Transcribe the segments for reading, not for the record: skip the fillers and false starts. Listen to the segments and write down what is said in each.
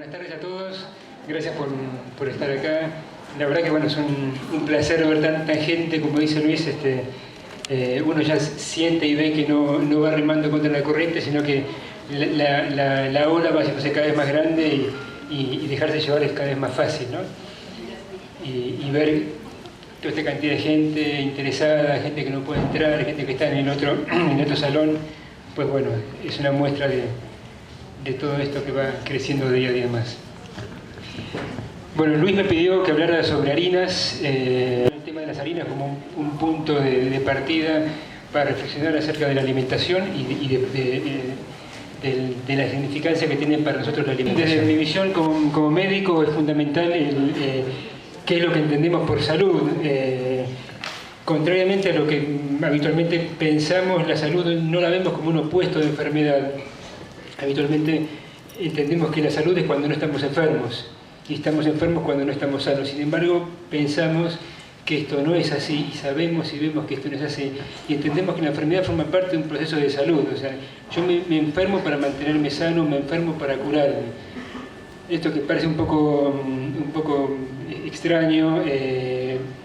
Buenas tardes a todos, gracias por estar acá. La verdad que bueno, es un placer ver tanta gente, como dice Luis, uno ya siente y ve que no va remando contra la corriente, sino que la ola va haciéndose cada vez más grande y dejarse llevar es cada vez más fácil, ¿no? Y ver toda esta cantidad de gente interesada, gente que no puede entrar, gente que está en otro salón, pues bueno, es una muestra de todo esto que va creciendo día a día más. Bueno, Luis me pidió que hablara sobre harinas, el tema de las harinas como un punto de partida para reflexionar acerca de la alimentación y de la significancia que tiene para nosotros la alimentación. Desde mi visión como médico es fundamental qué es lo que entendemos por salud. Contrariamente a lo que habitualmente pensamos, la salud no la vemos como un opuesto de enfermedad. Habitualmente entendemos que la salud es cuando no estamos enfermos y estamos enfermos cuando no estamos sanos. Sin embargo, pensamos que esto no es así y sabemos y vemos que esto no es así y entendemos que la enfermedad forma parte de un proceso de salud. O sea, yo me enfermo para mantenerme sano, me enfermo para curarme. Esto que parece un poco extraño,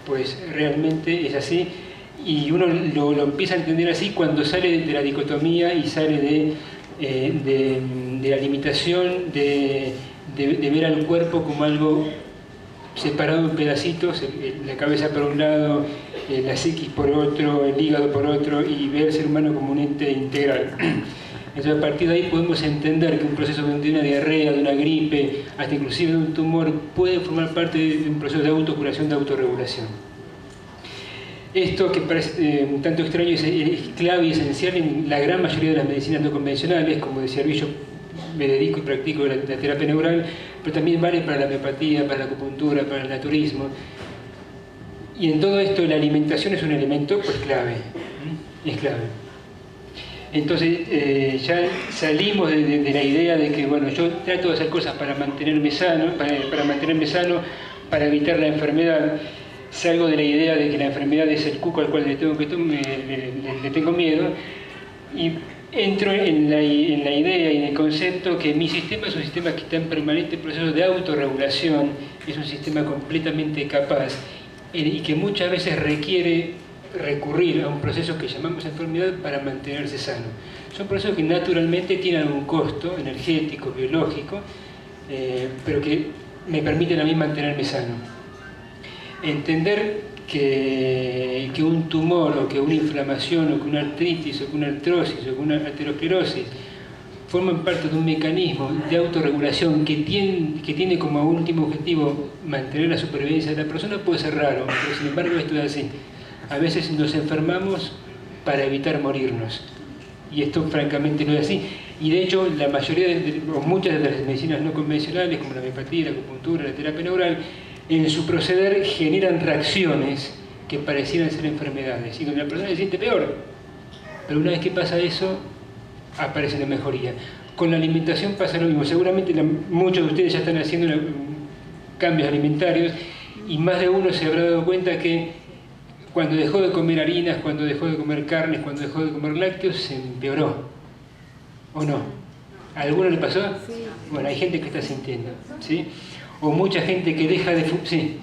pues realmente es así y uno lo empieza a entender así cuando sale de la dicotomía y sale de la limitación de ver al cuerpo como algo separado en pedacitos, la cabeza por un lado, la psiquis por otro, el hígado por otro, y ver al ser humano como un ente integral. Entonces a partir de ahí podemos entender que un proceso de una diarrea, de una gripe, hasta inclusive de un tumor, puede formar parte de un proceso de autocuración, de autorregulación. Esto que parece un tanto extraño es clave y esencial en la gran mayoría de las medicinas no convencionales. Como decía Luis, yo me dedico y practico la terapia neural, pero también vale para la homeopatía, para la acupuntura, para el naturismo. Y en todo esto la alimentación es un elemento pues clave, es clave. Entonces ya salimos de la idea de que bueno, yo trato de hacer cosas para mantenerme sano, para evitar la enfermedad. Salgo de la idea de que la enfermedad es el cuco al cual le tengo miedo y entro en la idea y en el concepto que mi sistema es un sistema que está en permanente proceso de autorregulación, es un sistema completamente capaz y que muchas veces requiere recurrir a un proceso que llamamos enfermedad para mantenerse sano. Son procesos que naturalmente tienen un costo energético, biológico, pero que me permiten a mí mantenerme sano. Entender que un tumor o que una inflamación o que una artritis o que una artrosis o que una aterosclerosis forman parte de un mecanismo de autorregulación que tiene como último objetivo mantener la supervivencia de la persona puede ser raro, pero sin embargo esto es así. A veces nos enfermamos para evitar morirnos y esto francamente no es así. Y de hecho la mayoría o muchas de las medicinas no convencionales como la homeopatía, la acupuntura, la terapia neural en su proceder generan reacciones que parecieran ser enfermedades y donde la persona se siente peor. Pero una vez que pasa eso, aparece la mejoría. Con la alimentación pasa lo mismo. Seguramente muchos de ustedes ya están haciendo cambios alimentarios y más de uno se habrá dado cuenta que cuando dejó de comer harinas, cuando dejó de comer carnes, cuando dejó de comer lácteos, se empeoró. ¿O no? ¿A alguno le pasó? Sí. Bueno, hay gente que está sintiendo, ¿sí? O mucha gente que deja de fumar. Sí.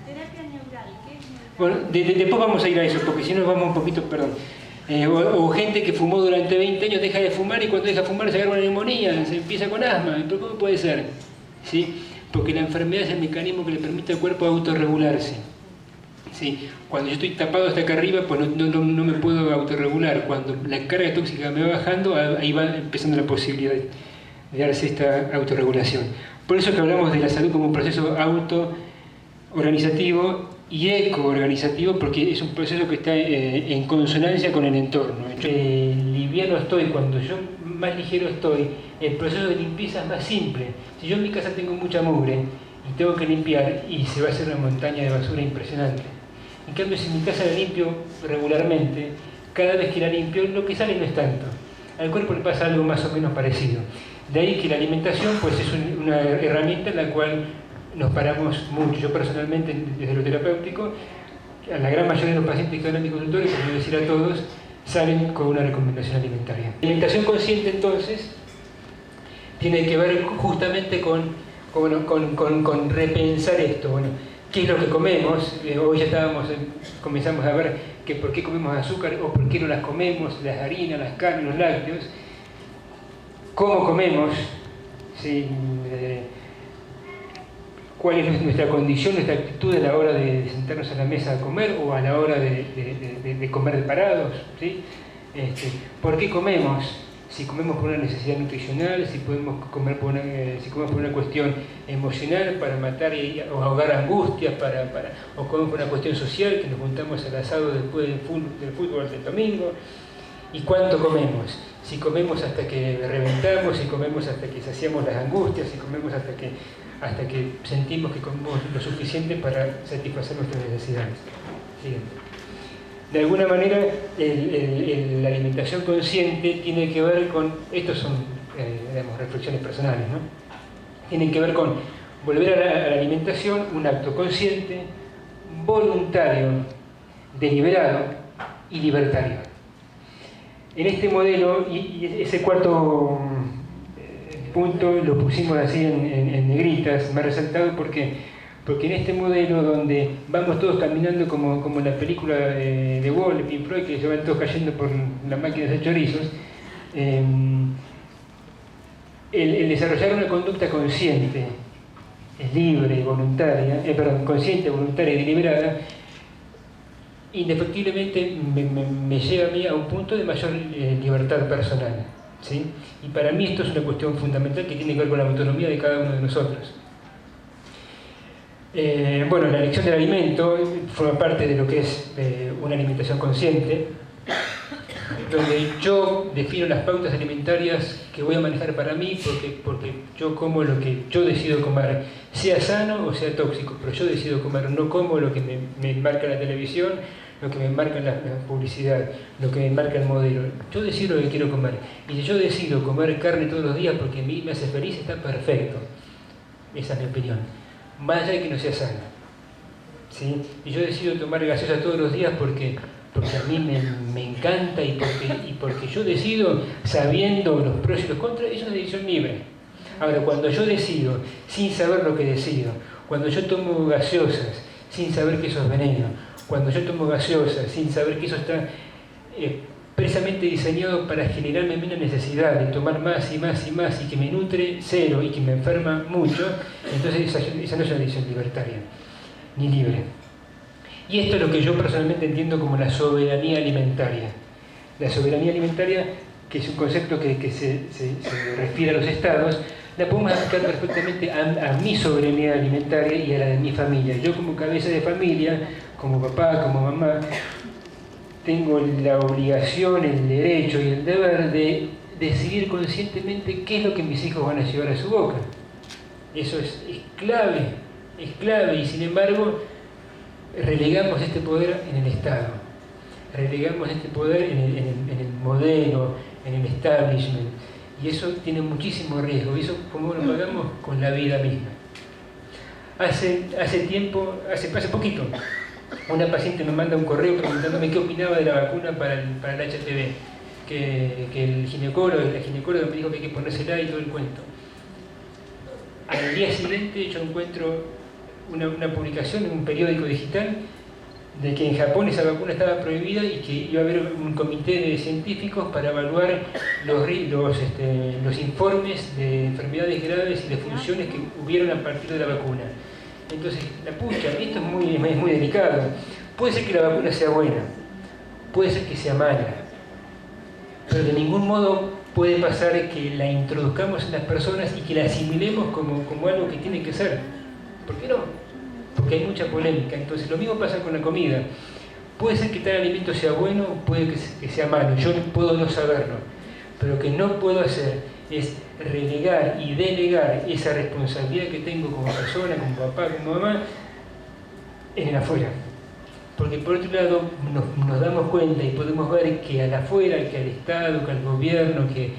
Terapia neural, ¿qué es neural? Bueno, después vamos a ir a eso, porque si no vamos un poquito, perdón. O gente que fumó durante 20 años deja de fumar y cuando deja de fumar se agarra una neumonía, se empieza con asma. ¿Pero cómo puede ser? ¿Sí? Porque la enfermedad es el mecanismo que le permite al cuerpo autorregularse. ¿Sí? Cuando yo estoy tapado hasta acá arriba, pues no me puedo autorregular. Cuando la carga tóxica me va bajando, ahí va empezando la posibilidad de darse esta autorregulación. Por eso que hablamos de la salud como un proceso auto-organizativo y eco-organizativo, porque es un proceso que está en consonancia con el entorno. Liviano estoy, cuando yo más ligero estoy, el proceso de limpieza es más simple. Si yo en mi casa tengo mucha mugre y tengo que limpiar, y se va a hacer una montaña de basura impresionante. En cambio, si mi casa la limpio regularmente, cada vez que la limpio, lo que sale no es tanto. Al cuerpo le pasa algo más o menos parecido. De ahí que la alimentación pues, es una herramienta en la cual nos paramos mucho. Yo personalmente, desde lo terapéutico, a la gran mayoría de los pacientes que van a mi consultorio, por no decir a todos, salen con una recomendación alimentaria. La alimentación consciente, entonces, tiene que ver justamente con con repensar esto. Bueno, ¿qué es lo que comemos? Hoy ya comenzamos a ver que por qué comemos azúcar o por qué no las comemos, las harinas, las carnes, los lácteos. ¿Cómo comemos? ¿Sí? ¿Cuál es nuestra condición, nuestra actitud a la hora de sentarnos a la mesa a comer o a la hora de comer de parados? ¿Sí? ¿Por qué comemos? Si comemos por una necesidad nutricional, si podemos comer si comemos por una cuestión emocional para matar o ahogar angustias, o comemos por una cuestión social, que nos juntamos al asado después del fútbol del domingo. ¿Y cuánto comemos? Si comemos hasta que reventamos, si comemos hasta que saciamos las angustias, si comemos hasta que sentimos que comemos lo suficiente para satisfacer nuestras necesidades. Siguiente. De alguna manera, la alimentación consciente tiene que ver con, estos son, reflexiones personales, ¿no? Tienen que ver con volver a la alimentación, un acto consciente, voluntario, deliberado y libertario. En este modelo, y ese cuarto punto lo pusimos así en negritas, me ha resaltado porque en este modelo donde vamos todos caminando como la película de Wall, de Pink Floyd, que se van todos cayendo por las máquinas de chorizos, el desarrollar una conducta consciente, libre, voluntaria, consciente, voluntaria y deliberada, indefectiblemente me lleva a mí a un punto de mayor libertad personal, ¿sí? Y para mí esto es una cuestión fundamental que tiene que ver con la autonomía de cada uno de nosotros. La elección del alimento forma parte de lo que es una alimentación consciente, donde yo defino las pautas alimentarias que voy a manejar para mí, porque yo como lo que yo decido comer, sea sano o sea tóxico, pero yo decido comer, no como lo que me marca la televisión, lo que me marca la publicidad, lo que me marca el modelo. Yo decido lo que quiero comer, y si yo decido comer carne todos los días porque a mí me hace feliz, está perfecto. Esa es mi opinión. Más allá de que no sea sana, ¿sí? Y yo decido tomar gaseosa todos los días porque a mí me encanta y porque yo decido sabiendo los pros y los contras, es una decisión libre. Ahora, cuando yo decido sin saber lo que decido, cuando yo tomo gaseosas sin saber que eso es veneno, cuando yo tomo gaseosas sin saber que eso está precisamente diseñado para generarme una necesidad de tomar más y más y más y que me nutre cero y que me enferma mucho, entonces esa no es una decisión libertaria ni libre. Y esto es lo que yo personalmente entiendo como la soberanía alimentaria. La soberanía alimentaria, que es un concepto que se refiere a los estados, la podemos aplicar perfectamente a mi soberanía alimentaria y a la de mi familia. Yo como cabeza de familia, como papá, como mamá, tengo la obligación, el derecho y el deber de decidir conscientemente qué es lo que mis hijos van a llevar a su boca. Eso es clave, y sin embargo relegamos este poder en el Estado, relegamos este poder en el modelo, en el establishment, y eso tiene muchísimo riesgo, y eso como lo pagamos con la vida misma. Hace poquito, una paciente me manda un correo preguntándome qué opinaba de la vacuna para el HPV, que la ginecóloga me dijo que hay que ponérsela y todo el cuento. Al día siguiente yo encuentro una publicación en un periódico digital de que en Japón esa vacuna estaba prohibida y que iba a haber un comité de científicos para evaluar los informes de enfermedades graves y de funciones que hubieron a partir de la vacuna. Entonces, esto es muy delicado. Puede ser que la vacuna sea buena, puede ser que sea mala, pero de ningún modo puede pasar que la introduzcamos en las personas y que la asimilemos como algo que tiene que ser. ¿Por qué no? Porque hay mucha polémica. Entonces, lo mismo pasa con la comida. Puede ser que tal alimento sea bueno, puede que sea malo, yo puedo no saberlo, pero lo que no puedo hacer es relegar y delegar esa responsabilidad que tengo como persona, como papá, como mamá, en el afuera. Porque por otro lado nos damos cuenta y podemos ver que al afuera, que al Estado, que al gobierno, que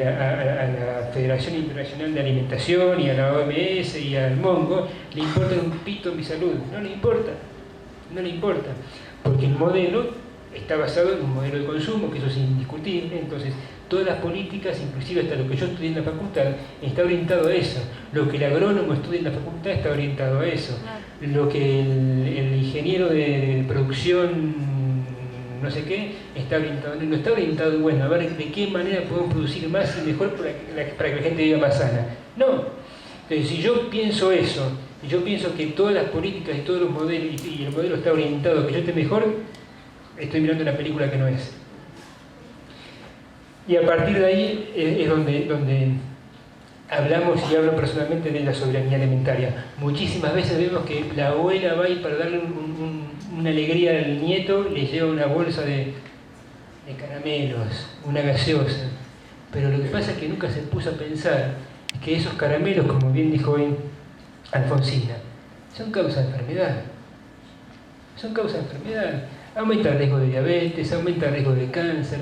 a la Federación Internacional de Alimentación y a la OMS y al Mongo le importa un pito mi salud. No le importa, porque el modelo está basado en un modelo de consumo, que eso es indiscutible. Entonces Todas las políticas, inclusive hasta lo que yo estudié en la facultad, está orientado a eso. Lo que el agrónomo estudia en la facultad está orientado a eso. Lo que el ingeniero de producción, no sé qué, está orientado, no está orientado, bueno, a ver de qué manera podemos producir más y mejor para que la gente viva más sana. No. Entonces, si yo pienso eso, y yo pienso que todas las políticas y todos los modelos, y el modelo está orientado a que yo esté mejor, estoy mirando una película que no es. Y a partir de ahí es donde hablamos, y hablo personalmente, de la soberanía alimentaria. Muchísimas veces vemos que la abuela va y para darle una alegría al nieto le lleva una bolsa de caramelos, una gaseosa. Pero lo que pasa es que nunca se puso a pensar que esos caramelos, como bien dijo hoy Alfonsina, son causa de enfermedad. Son causa de enfermedad. Aumenta el riesgo de diabetes, aumenta el riesgo de cáncer.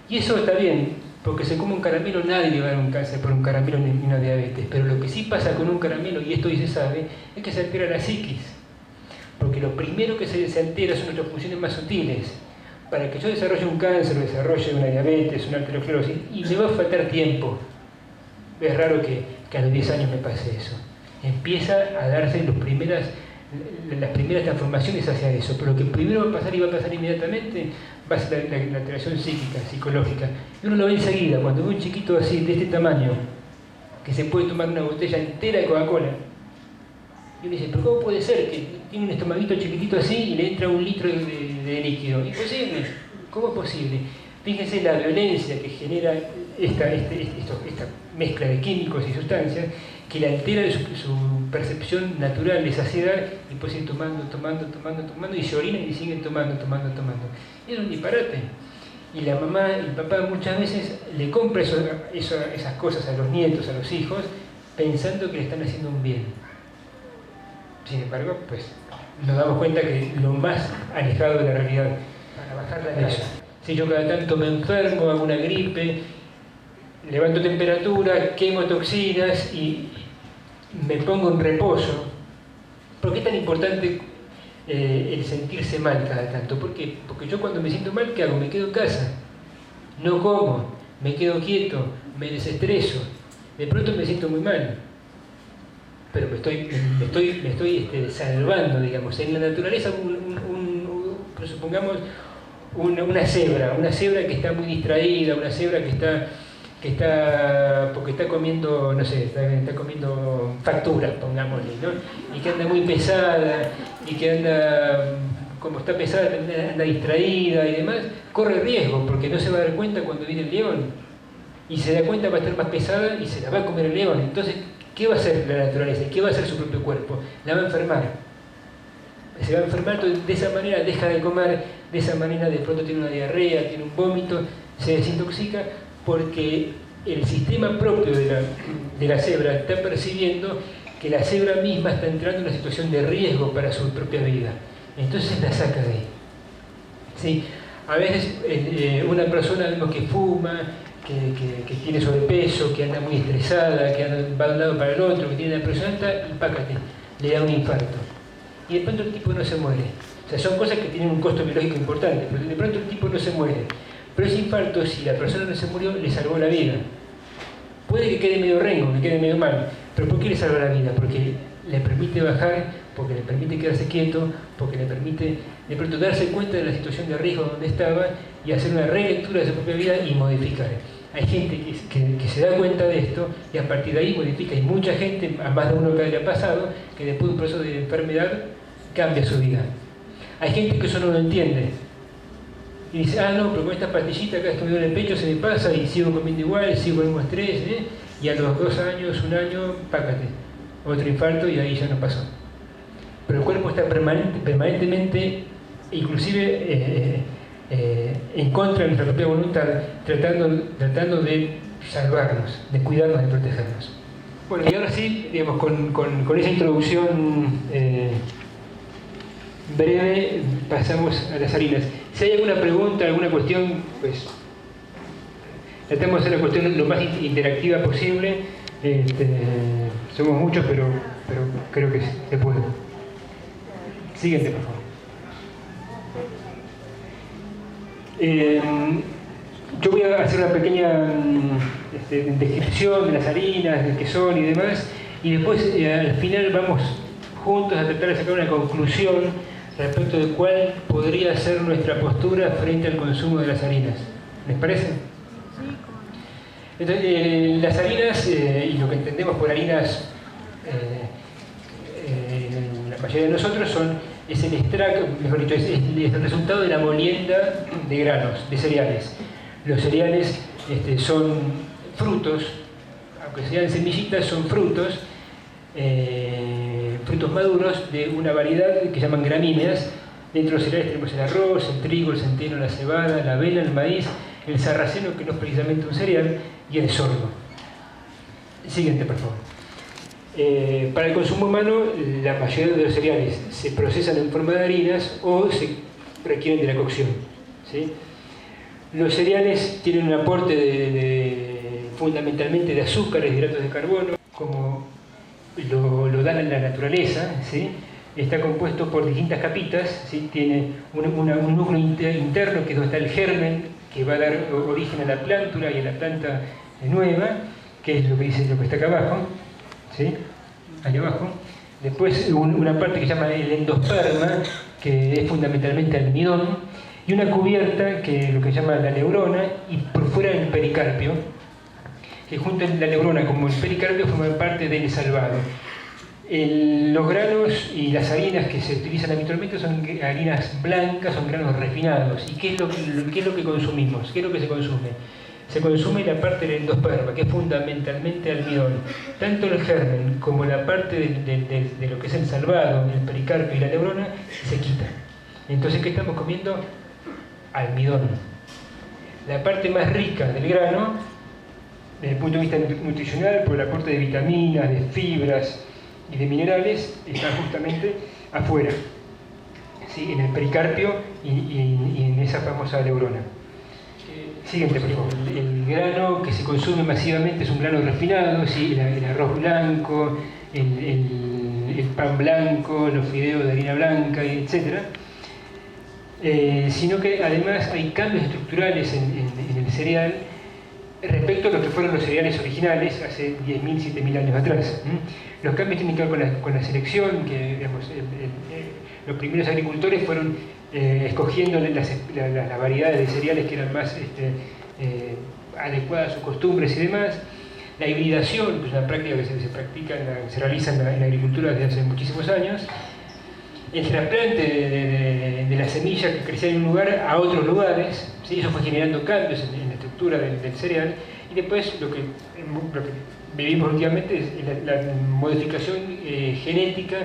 Y eso está bien, porque se come un caramelo, nadie le va a dar un cáncer por un caramelo ni una diabetes. Pero lo que sí pasa con un caramelo, y esto hoy se sabe, es que se altera la psiquis. Porque lo primero que se altera son nuestras funciones más sutiles. Para que yo desarrolle un cáncer, desarrolle una diabetes, una arteriosclerosis, y me va a faltar tiempo. Es raro que a los 10 años me pase eso. Empieza a darse las primeras transformaciones hacia eso. Pero lo que primero va a pasar y va a pasar inmediatamente va a ser la alteración psíquica, psicológica. Y uno lo ve enseguida, cuando ve un chiquito así, de este tamaño, que se puede tomar una botella entera de Coca-Cola. Y uno dice, pero ¿cómo puede ser que tiene un estomaguito chiquitito así y le entra 1 litro de líquido? Imposible. ¿Cómo es posible? Fíjense la violencia que genera esta mezcla de químicos y sustancias, que le altera su percepción natural de saciedad, y puede seguir tomando, y se orinan y siguen tomando. Es un disparate. Y la mamá y el papá muchas veces le compra esas cosas a los nietos, a los hijos, pensando que le están haciendo un bien. Sin embargo, pues nos damos cuenta que lo más alejado de la realidad, para bajar la tasa. Si yo cada tanto me enfermo, hago una gripe, levanto temperatura, quemo toxinas y me pongo en reposo. ¿Por qué es tan importante el sentirse mal cada tanto? ¿Por qué? Porque yo cuando me siento mal, ¿qué hago? Me quedo en casa, no como, me quedo quieto, me desestreso, de pronto me siento muy mal. Pero me estoy salvando, digamos. En la naturaleza, supongamos una cebra que está muy distraída, una cebra que está porque está comiendo, no sé, está comiendo facturas, pongámosle, ¿no? Y que anda muy pesada, y que anda, como está pesada, anda distraída y demás, corre riesgo, porque no se va a dar cuenta cuando viene el león. Y se da cuenta, va a estar más pesada y se la va a comer el león. Entonces, ¿qué va a hacer la naturaleza? ¿Qué va a hacer su propio cuerpo? La va a enfermar. Se va a enfermar, entonces de esa manera deja de comer, de esa manera de pronto tiene una diarrea, tiene un vómito, se desintoxica, porque el sistema propio de la cebra está percibiendo que la cebra misma está entrando en una situación de riesgo para su propia vida. Entonces la saca de ahí. ¿Sí? A veces una persona vemos que fuma, que tiene sobrepeso, que anda muy estresada, que va de un lado para el otro, que tiene la presión alta, y pácate, le da un infarto. Y de pronto el tipo no se muere. O sea, son cosas que tienen un costo biológico importante, pero de pronto el tipo no se muere. Pero ese infarto, si la persona no se murió, le salvó la vida. Puede que quede medio rengo, que quede medio mal, pero ¿por qué le salvó la vida? Porque le permite bajar, porque le permite quedarse quieto, porque le permite de pronto darse cuenta de la situación de riesgo donde estaba y hacer una relectura de su propia vida y modificar. Hay gente que se da cuenta de esto y a partir de ahí modifica. Y mucha gente, a más de uno que le ha pasado, que después de un proceso de enfermedad cambia su vida. Hay gente que eso no lo entiende. Y dice, no, pero con esta pastillita acá que me duele el pecho se me pasa y sigo comiendo igual, sigo con el mismo estrés, y a los 2 años, 1 año, pácate, otro infarto y ahí ya no pasó. Pero el cuerpo está permanentemente, inclusive en contra de nuestra propia voluntad, tratando de salvarnos, de cuidarnos, de protegernos. Bueno, y ahora sí, digamos, con esa introducción breve, pasamos a las harinas. Si hay alguna pregunta, alguna cuestión, pues tratamos de hacer la cuestión lo más interactiva posible. Somos muchos, pero creo que se puede. Siguiente, por favor. Yo voy a hacer una pequeña descripción de las harinas, de qué son y demás, y después al final vamos juntos a tratar de sacar una conclusión respecto de cuál podría ser nuestra postura frente al consumo de las harinas. ¿Les parece? Sí, cómo no. Entonces, las harinas, y lo que entendemos por harinas, la mayoría de nosotros es el extracto, mejor dicho, es el resultado de la molienda de granos, de cereales. Los cereales son frutos, aunque sean semillitas, son frutos, frutos maduros de una variedad que llaman gramíneas. Dentro de los cereales tenemos el arroz, el trigo, el centeno, la cebada, la avena, el maíz, el sarraceno, que no es precisamente un cereal, y el sorgo. Siguiente, por favor. Para el consumo humano, la mayoría de los cereales se procesan en forma de harinas o se requieren de la cocción, ¿sí? Los cereales tienen un aporte fundamentalmente de azúcares, hidratos de carbono, como lo dan en la naturaleza, ¿sí? Está compuesto por distintas capitas, ¿sí? Tiene un núcleo interno que es donde está el germen, que va a dar origen a la plántula y a la planta nueva, que es lo que está acá abajo, ¿sí? Ahí abajo. Después una parte que se llama el endosperma, que es fundamentalmente almidón, y una cubierta que es lo que se llama la neurona, y por fuera el pericarpio, que junto a la neurona como el pericarpio forman parte del salvado. Los granos y las harinas que se utilizan habitualmente son harinas blancas, son granos refinados. ¿Y qué es lo que consumimos? ¿Qué es lo que se consume? Se consume la parte del endosperma, que es fundamentalmente almidón. Tanto el germen como la parte de lo que es el salvado, el pericarpio y la neurona, se quita. Entonces, ¿qué estamos comiendo? Almidón. La parte más rica del grano, desde el punto de vista nutricional, por el aporte de vitaminas, de fibras y de minerales, está justamente afuera, ¿sí? En el pericarpio y en esa famosa neurona. Siguiente, por favor. El grano que se consume masivamente es un grano refinado, ¿sí? El arroz blanco, el pan blanco, los fideos de harina blanca, etc. Sino que además hay cambios estructurales en el cereal respecto a lo que fueron los cereales originales hace 10.000, 7.000 años atrás. Los cambios tienen que ver con la selección, que digamos, los primeros agricultores fueron escogiendo las variedades de cereales que eran más adecuadas a sus costumbres y demás. La hibridación, que es una práctica que se realiza en la agricultura desde hace muchísimos años. El trasplante de la semilla que crecía en un lugar a otros lugares, ¿sí? Eso fue generando cambios en la estructura del cereal. Y después lo que vivimos últimamente es la modificación genética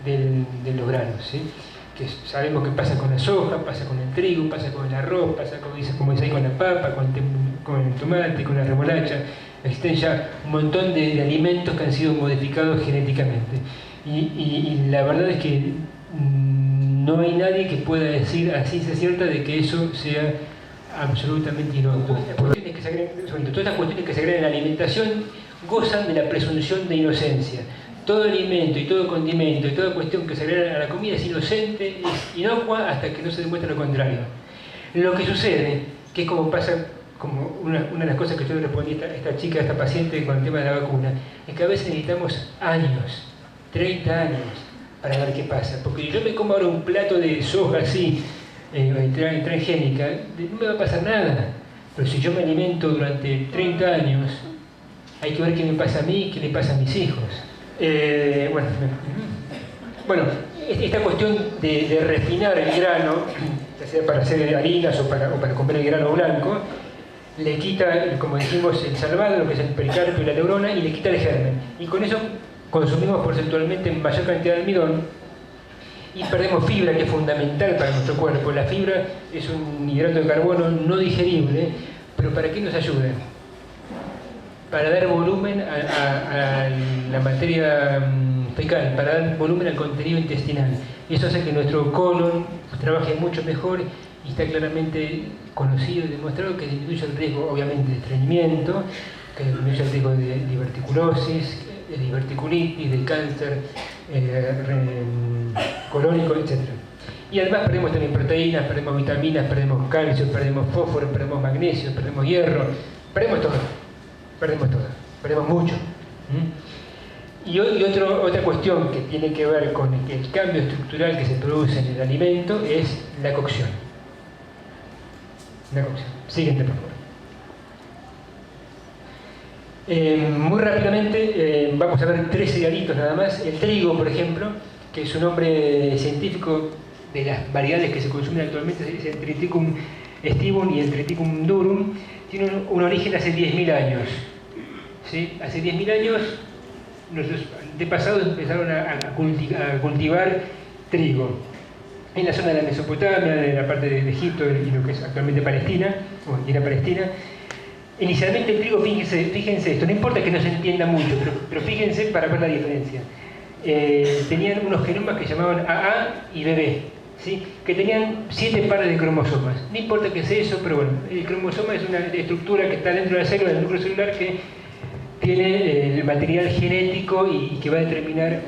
de los granos, ¿sí? Que sabemos que pasa con la soja, pasa con el trigo, pasa con el arroz, pasa como dice ahí, con la papa, con el tomate, con la remolacha. Existen ya un montón de alimentos que han sido modificados genéticamente. Y la verdad es que no hay nadie que pueda decir a ciencia cierta de que eso sea absolutamente inocuo. Todas estas cuestiones que se agregan en la alimentación gozan de la presunción de inocencia. Todo alimento y todo condimento y toda cuestión que se agrega a la comida es inocente, es inocua hasta que no se demuestre lo contrario. Lo que sucede, que es como pasa, como una de las cosas que yo le respondí a esta chica, a esta paciente con el tema de la vacuna, es que a veces necesitamos años, 30 años, para ver qué pasa. Porque yo me como ahora un plato de soja así, transgénica, no me va a pasar nada. Pero si yo me alimento durante 30 años, hay que ver qué me pasa a mí y qué le pasa a mis hijos. Bueno, esta cuestión de refinar el grano, ya sea para hacer harinas o para comer el grano blanco, le quita, como dijimos, el salvado, lo que es el pericarpio y la neurona, y le quita el germen. Y con eso consumimos porcentualmente mayor cantidad de almidón y perdemos fibra, que es fundamental para nuestro cuerpo. La fibra es un hidrato de carbono no digerible, pero ¿para qué nos ayuda? Para dar volumen a la materia fecal, para dar volumen al contenido intestinal. Y eso hace que nuestro colon trabaje mucho mejor, y está claramente conocido y demostrado que disminuye el riesgo, obviamente, de estreñimiento, que disminuye el riesgo de diverticulosis, de diverticulitis, de cáncer colónico, etc. Y además perdemos también proteínas, perdemos vitaminas, perdemos calcio, perdemos fósforo, perdemos magnesio, perdemos hierro, perdemos todo, perdemos mucho. Y otra cuestión que tiene que ver con el cambio estructural que se produce en el alimento es la cocción. La cocción. Siguiente, por favor. Muy rápidamente vamos a ver 3 cerealitos nada más. El trigo, por ejemplo, que su nombre científico de las variedades que se consumen actualmente es el Triticum stivum y el Triticum durum, tiene un origen hace 10.000 años. ¿Sí? Hace 10.000 años nuestros antepasados empezaron a cultivar trigo en la zona de la Mesopotamia, de la parte de Egipto y lo que es actualmente Palestina, o era Palestina. Inicialmente el trigo, fíjense esto, no importa que no se entienda mucho, pero fíjense para ver la diferencia. Tenían unos genomas que llamaban AA y BB, ¿sí? Que tenían 7 pares de cromosomas. No importa que sea eso, pero bueno, el cromosoma es una estructura que está dentro de la célula, del núcleo celular, que tiene el material genético y que va a determinar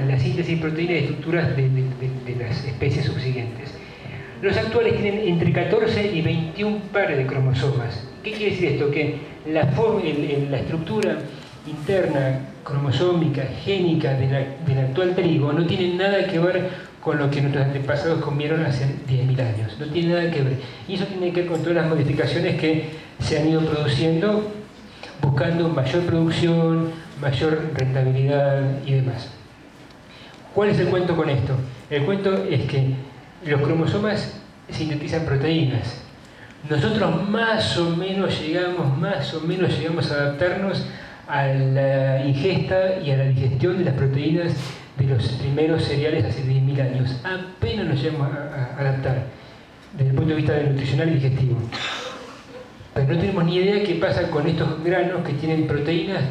la síntesis de proteínas y estructuras de las especies subsiguientes. Los actuales tienen entre 14 y 21 pares de cromosomas. ¿Qué quiere decir esto? Que la estructura interna, cromosómica, génica del actual trigo no tiene nada que ver con lo que nuestros antepasados comieron hace 10.000 años. No tiene nada que ver. Y eso tiene que ver con todas las modificaciones que se han ido produciendo, buscando mayor producción, mayor rentabilidad y demás. ¿Cuál es el cuento con esto? El cuento es que los cromosomas sintetizan proteínas. Nosotros más o menos llegamos a adaptarnos a la ingesta y a la digestión de las proteínas de los primeros cereales hace 10.000 años. Apenas nos llegamos a adaptar desde el punto de vista nutricional y digestivo. Pero no tenemos ni idea qué pasa con estos granos que tienen proteínas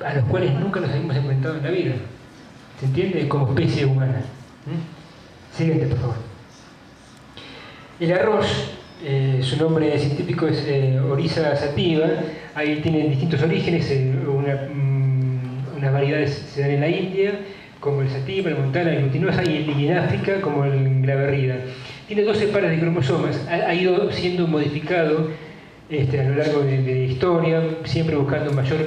a los cuales nunca nos habíamos enfrentado en la vida. ¿Se entiende? Como especie humana. Siguiente, por favor. El arroz, su nombre científico es Oryza sativa. Ahí tiene distintos orígenes. Unas variedades se dan en la India, como el sativa, el montana, el glutinosa, y en África, como el glaberrida. Tiene 12 pares de cromosomas. Ha ido siendo modificado a lo largo de la historia, siempre buscando mayor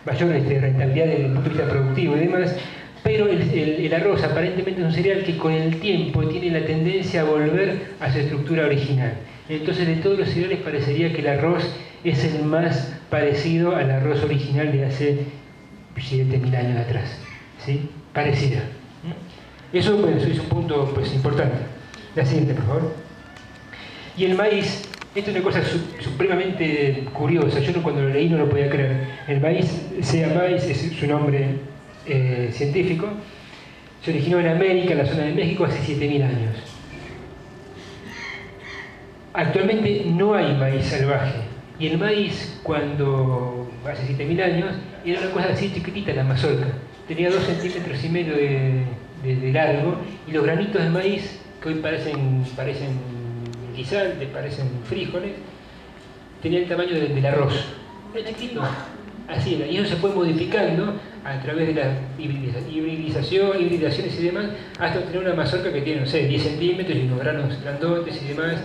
rentabilidad desde el punto de vista productivo y demás, pero el arroz aparentemente es un cereal que con el tiempo tiene la tendencia a volver a su estructura original. Entonces, de todos los cereales parecería que el arroz es el más parecido al arroz original de hace 7.000 años atrás. ¿Sí? Pareciera. Eso, bueno, es un punto pues, importante. La siguiente, por favor. Y el maíz, esto es una cosa supremamente curiosa, yo cuando lo leí no lo podía creer. El maíz, sea maíz, es su nombre científico, se originó en América, en la zona de México, hace 7.000 años. Actualmente no hay maíz salvaje, y el maíz, cuando hace 7.000 años, era una cosa así chiquitita, la mazorca. Tenía 2,5 centímetros de largo, y los granitos de maíz, que hoy parecen guisantes, parecen frijoles, tenía el tamaño del arroz. Era chiquito, así era. Y eso se fue modificando a través de las hibridaciones y demás, hasta obtener una mazorca que tiene, no sé, 10 centímetros y unos granos grandotes y demás.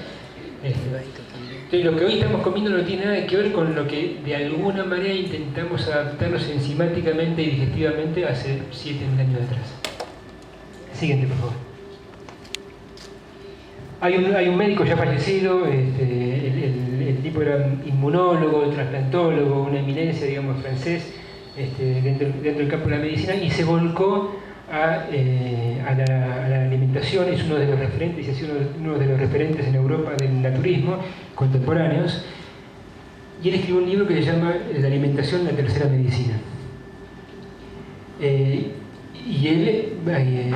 Entonces, lo que hoy estamos comiendo no tiene nada que ver con lo que de alguna manera intentamos adaptarnos enzimáticamente y digestivamente hace 7.000 años atrás. Siguiente, por favor. Hay un médico ya fallecido, el tipo era inmunólogo, trasplantólogo, una eminencia, digamos, francés, dentro del campo de la medicina, y se volcó a la alimentación. Es uno de los referentes, y ha sido uno de los referentes en Europa del naturismo contemporáneos, y él escribió un libro que se llama La alimentación, la tercera medicina. Y él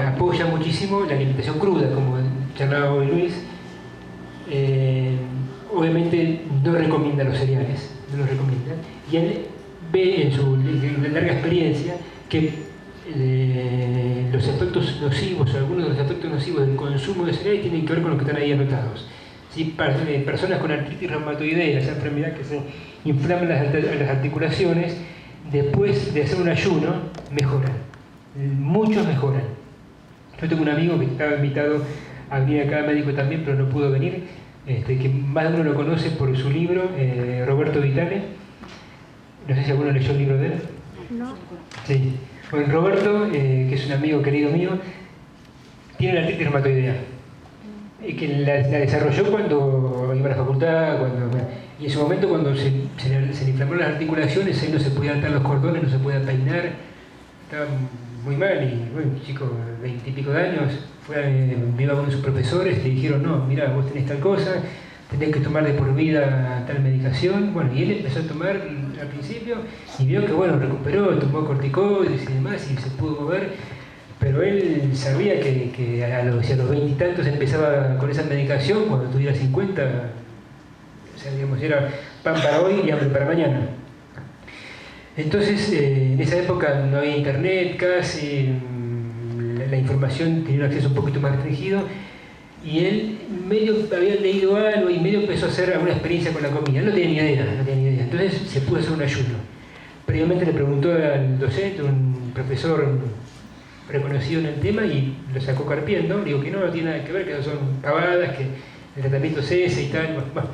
apoya muchísimo la alimentación cruda, como charlaba hoy Luis. Obviamente no recomienda los cereales, no los recomienda, y él ve en su larga experiencia que los efectos nocivos, o algunos de los efectos nocivos del consumo de cereales tienen que ver con lo que están ahí anotados. ¿Sí? Personas con artritis reumatoidea, esa enfermedad que se inflama las articulaciones, después de hacer un ayuno, mejoran. Muchos mejoran. Yo tengo un amigo que estaba invitado a venir acá, médico también, pero no pudo venir, que más de uno lo conoce por su libro, Roberto Vitale. No sé si alguno leyó el libro de él. No. Sí. Bueno, Roberto, que es un amigo querido mío, tiene una artritis reumatoidea. Que la desarrolló cuando iba a la facultad, y en su momento cuando se le inflamaron las articulaciones, él no se podía atar los cordones, no se podía peinar, estaba muy mal, y bueno, un chico de 20 y pico de años, iba con sus profesores, le dijeron, no, mira, vos tenés tal cosa, tenés que tomar de por vida tal medicación. Bueno, y él empezó a tomar al principio y vio que, bueno, recuperó, tomó corticoides y demás, y se pudo mover, pero él sabía que a los 20 y tantos empezaba con esa medicación, cuando tuviera 50, o sea, digamos, era pan para hoy y hambre para mañana. Entonces, en esa época no había internet casi, la información tenía un acceso un poquito más restringido, y él medio había leído algo y medio empezó a hacer alguna experiencia con la comida. No tenía ni idea. Entonces se pudo hacer un ayuno. Previamente le preguntó al docente, un profesor reconocido en el tema, y lo sacó carpiendo. Digo que no tiene nada que ver, que no son pavadas, que el tratamiento es ese y tal. Bueno.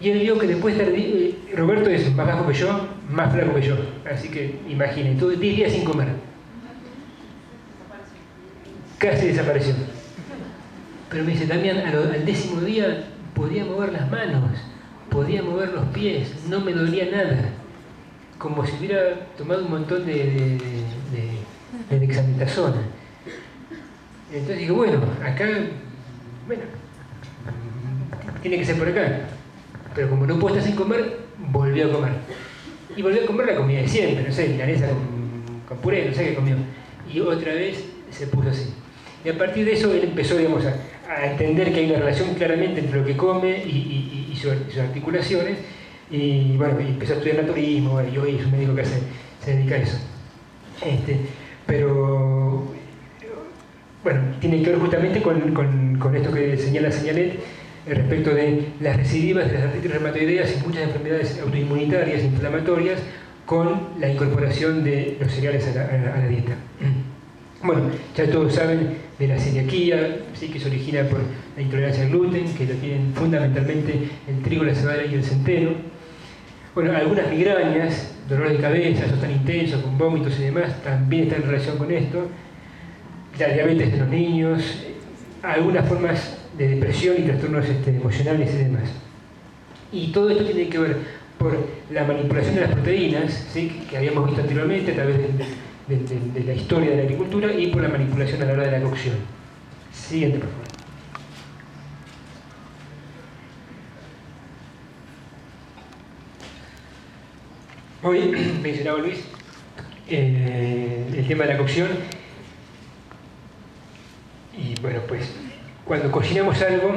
Y él vio que después de Roberto es más bajo que yo, más flaco que yo. Así que imaginen, todo 10 días sin comer. Casi desapareció. Pero me dice, Damián, al 10.º día podía mover las manos, podía mover los pies, no me dolía nada. Como si hubiera tomado un montón de dexametasona. Entonces digo, bueno, acá, bueno, tiene que ser por acá. Pero como no puedo estar sin comer, volvió a comer. Y volvió a comer la comida de siempre, no sé, milanesa con puré, no sé qué comió. Y otra vez se puso así. Y a partir de eso él empezó, digamos, a entender que hay una relación claramente entre lo que come y sus articulaciones. Y bueno, y empezó a estudiar naturismo, bueno, y hoy es un médico que se dedica a eso. Pero bueno, tiene que ver justamente con esto que señala Señalet respecto de las recidivas de las artritis reumatoideas y muchas enfermedades autoinmunitarias inflamatorias con la incorporación de los cereales a la dieta. Bueno, ya todos saben de la celiaquía, ¿sí?, que se origina por la intolerancia al gluten, que lo tienen fundamentalmente el trigo, la cebada y el centeno. Bueno, algunas migrañas, dolor de cabeza, esos tan intensos, con vómitos y demás, también están en relación con esto. La diabetes de los niños, algunas formas de depresión y trastornos emocionales y demás. Y todo esto tiene que ver por la manipulación de las proteínas, ¿sí?, que habíamos visto anteriormente a través de la historia de la agricultura, y por la manipulación a la hora de la cocción. Siguiente, por favor. Hoy mencionaba Luis el tema de la cocción, y bueno, pues cuando cocinamos algo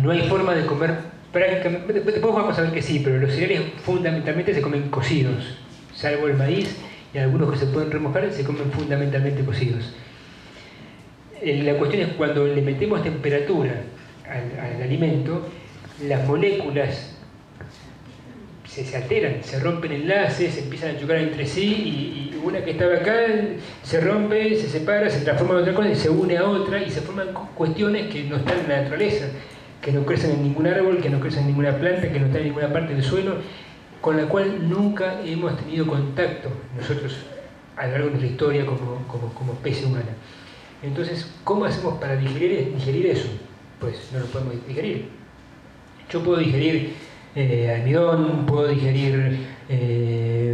no hay forma de comer prácticamente, después vamos a ver que sí, pero los cereales fundamentalmente se comen cocidos, salvo el maíz y algunos que se pueden remojar, se comen fundamentalmente cocidos. La cuestión es cuando le metemos temperatura al alimento, las moléculas se alteran, se rompen enlaces, se empiezan a chocar entre sí, y una que estaba acá se rompe, se separa, se transforma en otra cosa y se une a otra, y se forman cuestiones que no están en la naturaleza, que no crecen en ningún árbol, que no crecen en ninguna planta, que no están en ninguna parte del suelo, con la cual nunca hemos tenido contacto nosotros a lo largo de nuestra historia como especie humana. Entonces, ¿cómo hacemos para digerir eso? Pues no lo podemos digerir. Yo puedo digerir almidón, puedo digerir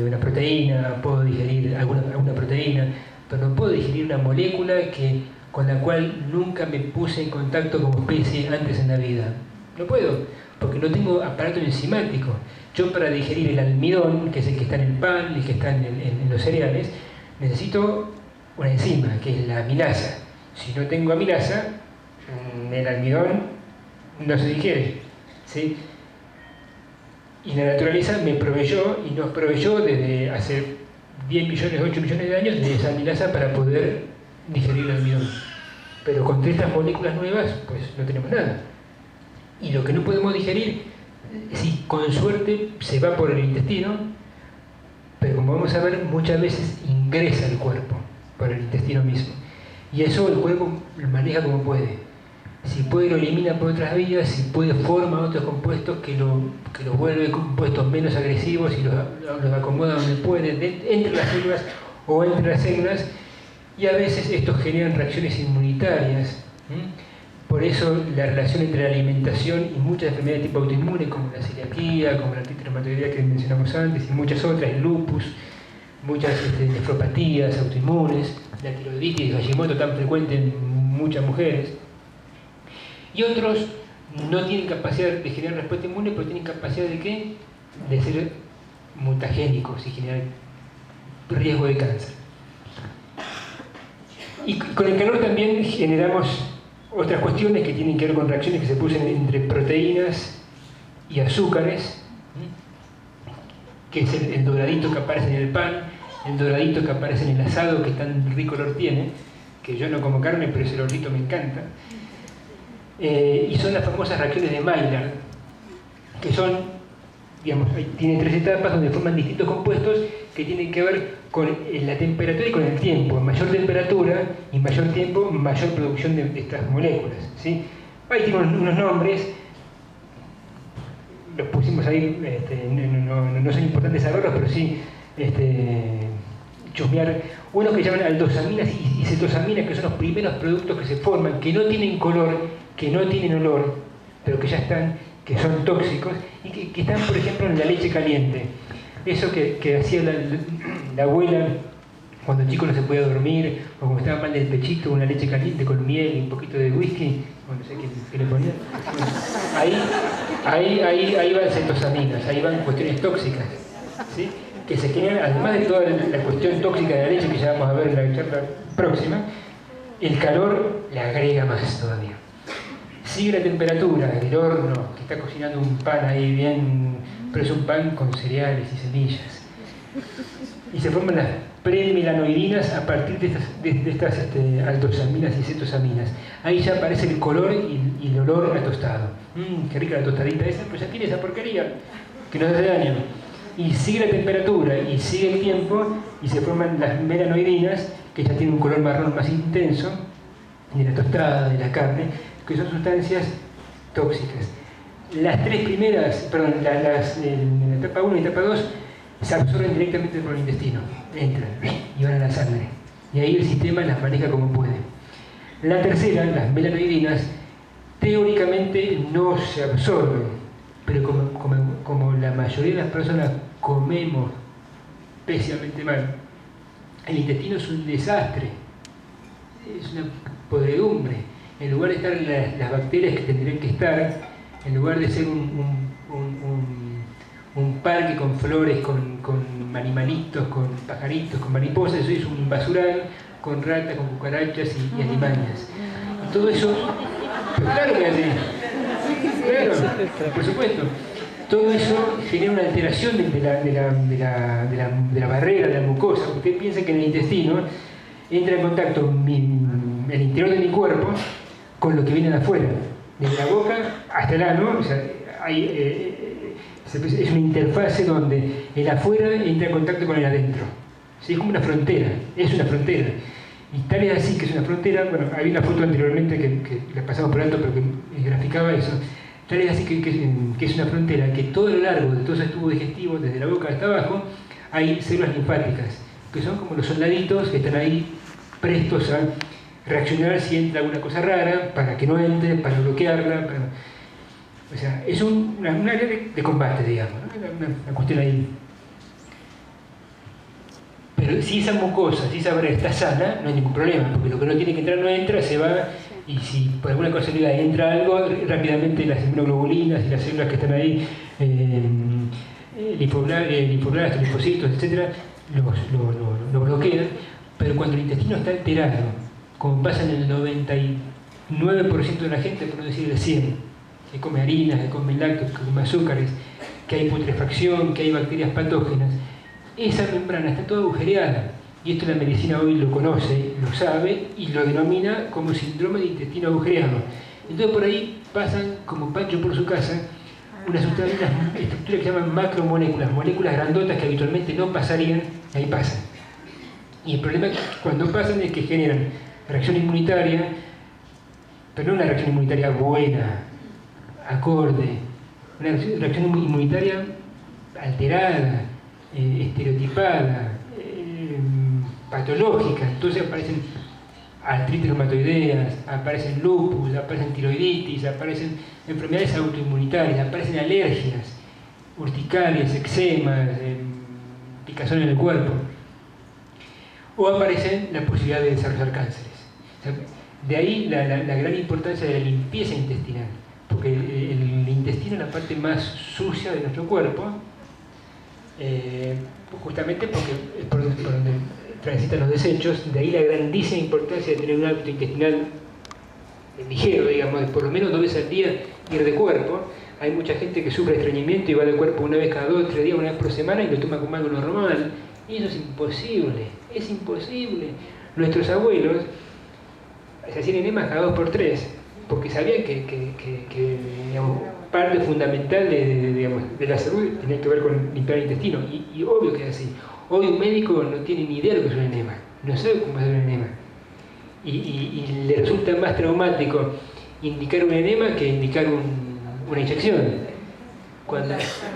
una proteína, puedo digerir alguna proteína, pero no puedo digerir una molécula con la cual nunca me puse en contacto como especie antes en la vida. No puedo, porque no tengo aparato enzimático. Yo, para digerir el almidón, que es el que está en el pan, el que está en los cereales, necesito una enzima, que es la amilasa. Si no tengo amilasa, el almidón no se digiere, ¿sí? Y la naturaleza me proveyó, y nos proveyó desde hace 10 millones, 8 millones de años, de esa amilasa para poder digerir el almidón. Pero con estas moléculas nuevas, pues no tenemos nada. Y lo que no podemos digerir, sí, con suerte se va por el intestino, pero como vamos a ver, muchas veces ingresa al cuerpo por el intestino mismo. Y eso el cuerpo lo maneja como puede. Si puede, lo elimina por otras vías, si puede, forma otros compuestos que los vuelve compuestos menos agresivos y los acomoda donde puede, entre las células o entre las células, y a veces estos generan reacciones inmunitarias. Por eso la relación entre la alimentación y muchas enfermedades de tipo autoinmune, como la celiaquía, como la artritis reumatoidea que mencionamos antes, y muchas otras, el lupus, muchas nefropatías autoinmunes, la tiroiditis de Hashimoto tan frecuente en muchas mujeres, y otros no tienen capacidad de generar respuesta inmune, pero tienen capacidad de ¿qué? De ser mutagénicos y generar riesgo de cáncer. Y con el calor también generamos otras cuestiones que tienen que ver con reacciones que se producen entre proteínas y azúcares, que es el doradito que aparece en el pan, el doradito que aparece en el asado, que tan rico olor tiene, que yo no como carne, pero ese olorcito me encanta. Y son las famosas reacciones de Maillard, que son, digamos, tiene 3 etapas donde forman distintos compuestos que tienen que ver con la temperatura y con el tiempo. Mayor temperatura y mayor tiempo, mayor producción de estas moléculas, ¿sí? Ahí tienen unos nombres, los pusimos ahí, no son importantes saberlos, pero sí chusmear. Unos que llaman aldosaminas y cetosaminas, que son los primeros productos que se forman, que no tienen color, que no tienen olor, pero que ya están, que son tóxicos, y que están, por ejemplo, en la leche caliente. Eso que hacía la abuela cuando el chico no se podía dormir, o cuando estaba mal del pechito, una leche caliente con miel y un poquito de whisky, no sé qué le ponía. Ahí van cetosaminas, ahí van cuestiones tóxicas, ¿sí? Que se generan, además de toda la cuestión tóxica de la leche que ya vamos a ver en la charla próxima, el calor le agrega más todavía. Sigue la temperatura, el horno, que está cocinando un pan ahí bien, pero es un pan con cereales y semillas. Y se forman las premelanoidinas a partir de estas aldosaminas y cetosaminas. Ahí ya aparece el color y el olor a tostado. Qué rica la tostadita esa, pues ya tiene esa porquería que nos hace daño. Y sigue la temperatura y sigue el tiempo y se forman las melanoidinas, que ya tienen un color marrón más intenso, de la tostada, de la carne, que son sustancias tóxicas. Las 3 primeras, perdón, en la etapa 1 y etapa 2, se absorben directamente por el intestino, entran y van a la sangre. Y ahí el sistema las maneja como puede. La tercera, las melanoidinas, teóricamente no se absorben, pero como la mayoría de las personas comemos pésimamente mal, el intestino es un desastre, es una podredumbre. En lugar de estar las bacterias que tendrían que estar, en lugar de ser un parque con flores, con animalitos, con pajaritos, con mariposas, eso es un basural con ratas, con cucarachas y alimañas. Y todo eso, pues claro que así, claro, por supuesto. Todo eso genera una alteración de la barrera, de la mucosa. Usted piensa que en el intestino entra en contacto el interior de mi cuerpo con lo que viene de afuera, desde la boca hasta el ano. O sea, es una interfase donde el afuera entra en contacto con el adentro. ¿Sí? Es como una frontera, es una frontera. Y tal es así que es una frontera. Bueno, había una foto anteriormente que la pasamos por alto, pero que graficaba eso. Tal es así que es una frontera, que todo lo largo de todos esos tubos digestivos, desde la boca hasta abajo, hay células linfáticas, que son como los soldaditos que están ahí prestos a reaccionar si entra alguna cosa rara, para que no entre, para bloquearla. O sea, es un área de combate, digamos, ¿no? Una cuestión ahí. Pero si esa mucosa, si esa barrera está sana, no hay ningún problema, porque lo que no tiene que entrar no entra, se va, y si por alguna casualidad entra algo, rápidamente las inmunoglobulinas y las células que están ahí, linfoblastos, linfocitos, etc., lo bloquean. Pero cuando el intestino está alterado, como pasa en el 99% de la gente, por no decir el 100%, que come harinas, que come lácteos, que come azúcares, que hay putrefacción, que hay bacterias patógenas, esa membrana está toda agujereada. Y esto la medicina hoy lo conoce, lo sabe y lo denomina como síndrome de intestino agujereado. Entonces por ahí pasan, como Pancho por su casa, unas estructuras que se llaman macromoléculas, moléculas grandotas que habitualmente no pasarían, ahí pasan. Y el problema cuando pasan es que generan reacción inmunitaria, pero no una reacción inmunitaria buena, acorde, una reacción inmunitaria alterada, estereotipada, patológica. Entonces aparecen artritis reumatoideas, aparecen lupus, aparecen tiroiditis, aparecen enfermedades autoinmunitarias, aparecen alergias, urticarias, eczemas, picazón en el cuerpo, o aparecen la posibilidad de desarrollar cánceres. O sea, de ahí la gran importancia de la limpieza intestinal, porque el intestino es la parte más sucia de nuestro cuerpo, justamente porque es por donde transitan los desechos. De ahí la grandísima importancia de tener un hábito intestinal ligero, digamos, de por lo menos 2 veces al día ir de cuerpo. Hay mucha gente que sufre estreñimiento y va de cuerpo una vez cada 2 o 3 días, una vez por semana, y lo toma como algo normal. Y eso es imposible, es imposible. Nuestros abuelos se hacían enemas cada 2 por 3, porque sabían que digamos, parte fundamental de la salud tenía que ver con limpiar el intestino. Y obvio que es así. Hoy un médico no tiene ni idea de lo que es un enema, no sabe cómo hacer un enema. Y le resulta más traumático indicar un enema que indicar una inyección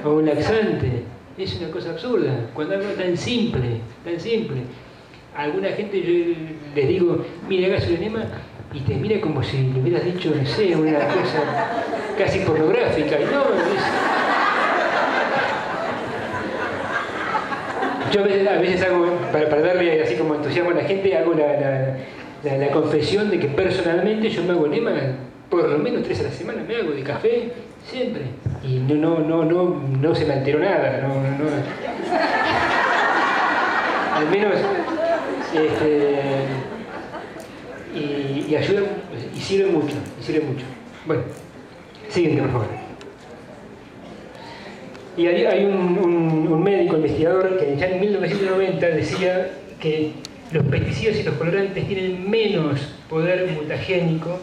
o un laxante. Es una cosa absurda, cuando algo tan simple, tan simple. A alguna gente yo les digo, mire, hagas un enema, y te mira como si le hubieras dicho, no sé, una cosa casi pornográfica. Y no, yo a veces hago, para darle así como entusiasmo a la gente, hago la confesión de que personalmente yo me hago enema por lo menos 3 a la semana, me hago de café, siempre. Y no se me alteró nada, no. Al menos, y ayudan, y sirven mucho, Bueno, siguiente, por favor. Y hay un médico investigador que ya en 1990 decía que los pesticidas y los colorantes tienen menos poder mutagénico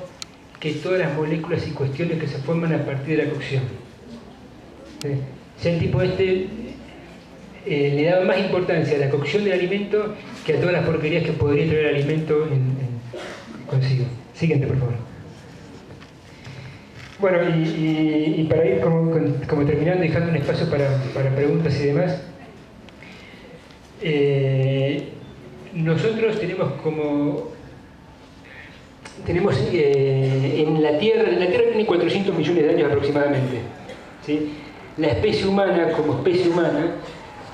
que todas las moléculas y cuestiones que se forman a partir de la cocción. Si el tipo le daba más importancia a la cocción del alimento que a todas las porquerías que podría traer el alimento consigo. Siguiente, por favor. Bueno, y para ir como terminando, dejando un espacio para preguntas y demás, nosotros tenemos en la Tierra tiene 400 millones de años aproximadamente, ¿sí? La especie humana, como especie humana,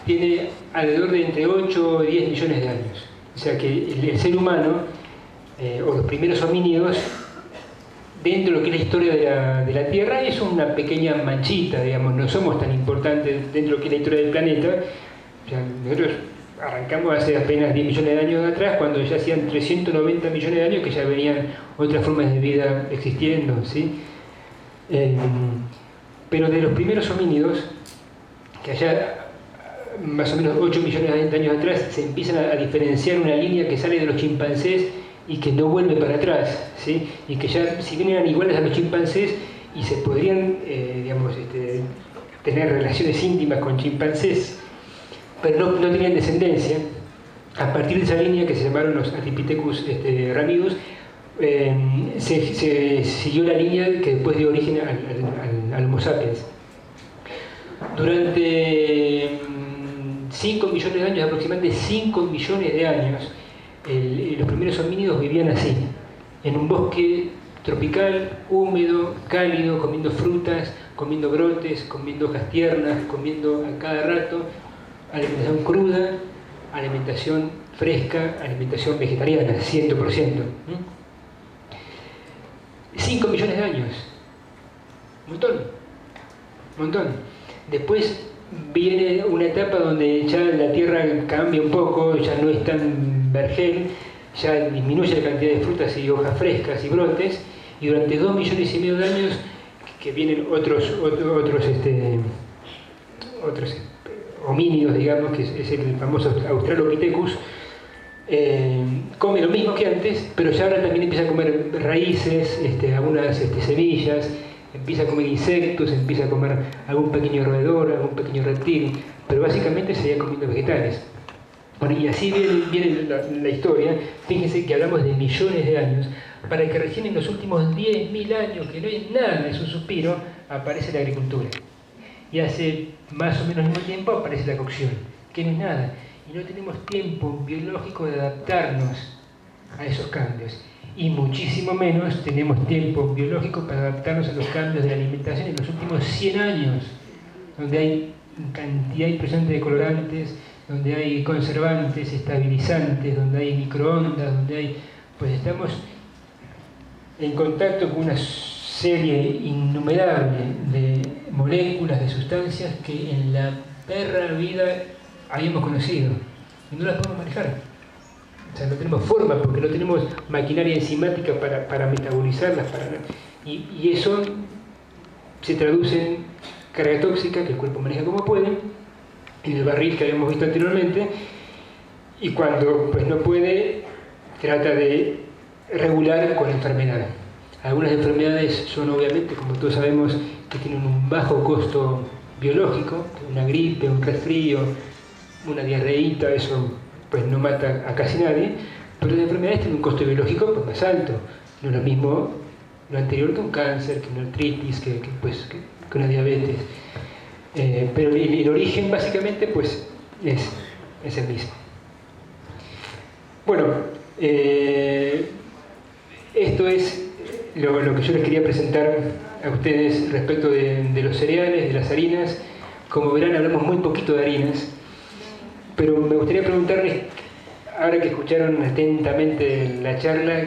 tiene alrededor de entre 8 y 10 millones de años. O sea que el ser humano, o los primeros homínidos, dentro de lo que es la historia de la Tierra, es una pequeña manchita, digamos, no somos tan importantes dentro de lo que es la historia del planeta. O sea, nosotros arrancamos hace apenas 10 millones de años atrás, cuando ya hacían 390 millones de años que ya venían otras formas de vida existiendo, ¿sí? Pero de los primeros homínidos, que allá más o menos 8 millones de años atrás, se empiezan a diferenciar una línea que sale de los chimpancés y que no vuelve para atrás, ¿sí? Y que ya, si bien eran iguales a los chimpancés y se podrían, tener relaciones íntimas con chimpancés, pero no tenían descendencia, a partir de esa línea que se llamaron los Ardipithecus ramidus, se siguió la línea que después dio origen al Homo sapiens. Durante 5 millones de años, aproximadamente 5 millones de años, los primeros homínidos vivían así, en un bosque tropical, húmedo, cálido, comiendo frutas, comiendo brotes, comiendo hojas tiernas, comiendo a cada rato, alimentación cruda, alimentación fresca, alimentación vegetariana, 100%. 5 millones de años. Montón. Después viene una etapa donde ya la Tierra cambia un poco, ya no es tan vergel, ya disminuye la cantidad de frutas y hojas frescas y brotes, y durante 2 millones y medio de años que vienen otros homínidos, digamos, que es el famoso Australopithecus, come lo mismo que antes, pero ya ahora también empieza a comer raíces, algunas semillas, empieza a comer insectos, empieza a comer algún pequeño roedor, algún pequeño reptil, pero básicamente seguía comiendo vegetales. Bueno, y así viene la historia. Fíjense que hablamos de millones de años, para que recién en los últimos 10.000 años, que no es nada, es un suspiro, aparece la agricultura. Y hace más o menos el mismo tiempo aparece la cocción, que no es nada. Y no tenemos tiempo biológico de adaptarnos a esos cambios. Y muchísimo menos tenemos tiempo biológico para adaptarnos a los cambios de la alimentación en los últimos 100 años, donde hay cantidad impresionante de colorantes, donde hay conservantes, estabilizantes, donde hay microondas, donde hay... Pues estamos en contacto con una serie innumerable de moléculas, de sustancias que en la perra vida habíamos conocido y no las podemos manejar. O sea, no tenemos forma porque no tenemos maquinaria enzimática para metabolizarlas. Y eso se traduce en carga tóxica que el cuerpo maneja como puede, en el barril que habíamos visto anteriormente, y cuando pues no puede, trata de regular con enfermedad. Algunas enfermedades son obviamente, como todos sabemos, que tienen un bajo costo biológico, una gripe, un resfrío, una diarreíta, eso pues no mata a casi nadie, pero las enfermedades tienen un costo biológico pues, más alto. No es lo mismo lo anterior que un cáncer, que una artritis, que una diabetes. Pero el origen básicamente pues es el mismo. Bueno, esto es lo que yo les quería presentar a ustedes respecto de los cereales, de las harinas. Como verán, hablamos muy poquito de harinas, pero me gustaría preguntarles, ahora que escucharon atentamente la charla,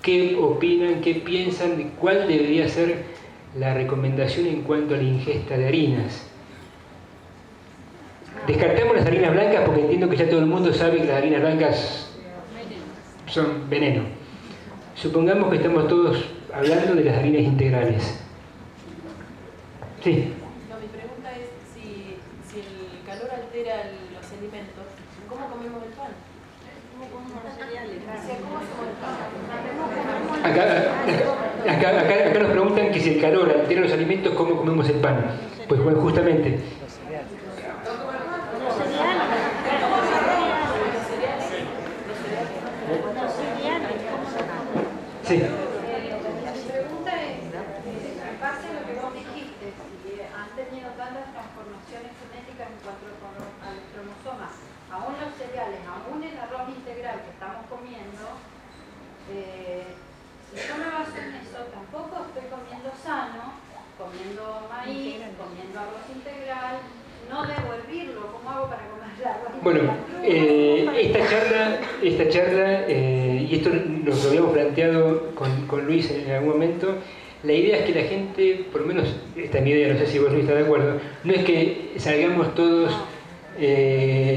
¿qué opinan, qué piensan de cuál debería ser la recomendación en cuanto a la ingesta de harinas? Descartamos las harinas blancas porque entiendo que ya todo el mundo sabe que las harinas blancas son veneno. Supongamos que estamos todos hablando de las harinas integrales. Sí. No, mi pregunta es si el calor altera los alimentos, ¿cómo comemos el pan? ¿Cómo comemos los cereales? ¿Cómo hacemos el pan? Acá nos preguntan que si el calor altera los alimentos, ¿cómo comemos el pan? Pues bueno, justamente. Sí. Mi pregunta es, en base a lo que vos dijiste, si han tenido tantas transformaciones genéticas en cuanto a los cromosomas, aún los cereales, aún el arroz integral que estamos comiendo, si yo me baso en eso, tampoco estoy comiendo sano, comiendo maíz, comiendo arroz integral, no debo hervirlo. ¿Cómo hago para comer el arroz integral? Bueno, esta charla y esto nos lo habíamos planteado con Luis en algún momento, la idea es que la gente, por lo menos esta es mi idea, no sé si vos Luis estás de acuerdo, no es que salgamos todos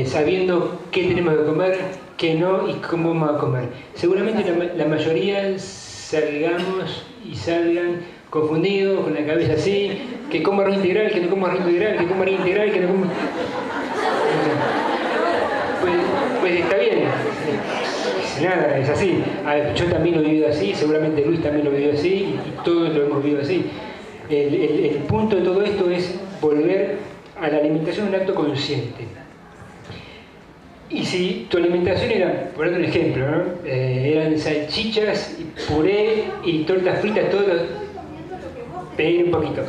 sabiendo qué tenemos que comer, qué no y cómo vamos a comer. Seguramente la mayoría salgamos y salgan confundidos, con la cabeza así, que como arroz integral, que no como arroz integral, que como harina integral, que no como... Pues está bien. Nada, es así. Yo también lo he vivido así, seguramente Luis también lo vivió así, y todos lo hemos vivido así. El punto de todo esto es volver a la alimentación un acto consciente. Y si tu alimentación era, por ejemplo, un ejemplo, ¿no? Eran salchichas, puré y tortas fritas todos los... Pedir un poquito.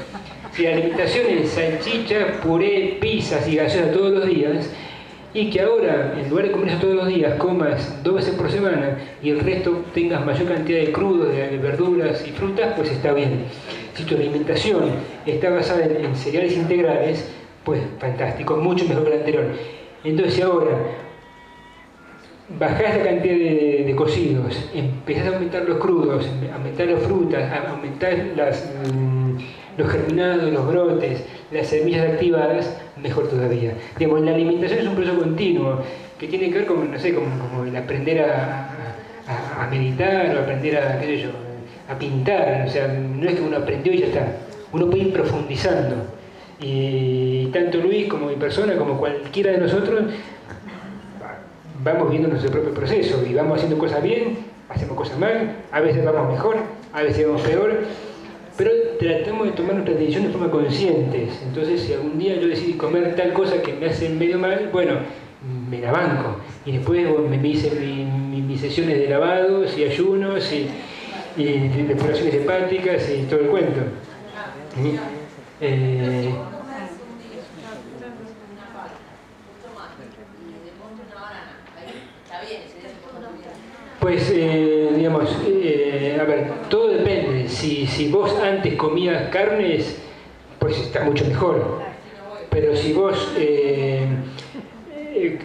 Si la alimentación es salchicha, puré, pizzas y gaseosas todos los días, y que ahora, en lugar de comer eso todos los días, comas 2 veces por semana y el resto tengas mayor cantidad de crudos, de verduras y frutas, pues está bien. Si tu alimentación está basada en cereales integrales, pues fantástico, mucho mejor que la anterior. Entonces, si ahora bajás la cantidad de cocidos, empezás a aumentar los crudos, aumentar las frutas, aumentar los germinados, los brotes, las semillas activadas, mejor todavía. Digamos, la alimentación es un proceso continuo que tiene que ver con, no sé, como el aprender a meditar o aprender a, qué sé yo, a pintar. O sea, no es que uno aprendió y ya está. Uno puede ir profundizando. Y tanto Luis como mi persona, como cualquiera de nosotros, vamos viendo nuestro propio proceso y vamos haciendo cosas bien, hacemos cosas mal, a veces vamos mejor, a veces vamos peor, pero tratamos de tomar nuestras decisiones de forma conscientes. Entonces, si algún día yo decidí comer tal cosa que me hace medio mal, bueno, me la banco. Y después me hice mis sesiones de lavados y ayunos y depuraciones hepáticas y todo el cuento. Pues, digamos, a ver, todo depende. Si vos antes comías carnes, pues está mucho mejor. Pero si vos,